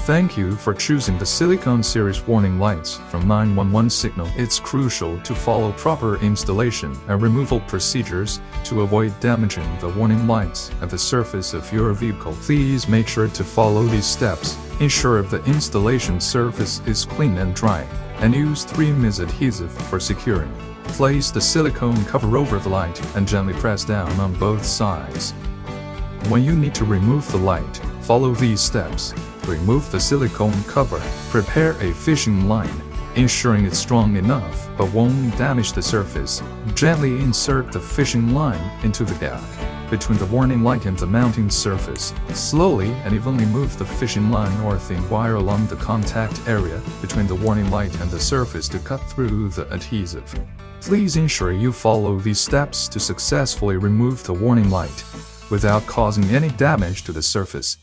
Thank you for choosing the Silicone series warning lights from 911 Signal. It's crucial to follow proper installation and removal procedures to avoid damaging the warning lights at the surface of your vehicle. Please make sure to follow these steps. Ensure the installation surface is clean and dry, and use 3-ms adhesive for securing. Place the silicone cover over the light and gently press down on both sides. When you need to remove the light, follow these steps. Remove the silicone cover. Prepare a fishing line, ensuring it's strong enough but won't damage the surface. Gently insert the fishing line into the gap between the warning light and the mounting surface. Slowly and evenly move the fishing line or thin wire along the contact area between the warning light and the surface to cut through the adhesive. Please ensure you follow these steps to successfully remove the warning light without causing any damage to the surface.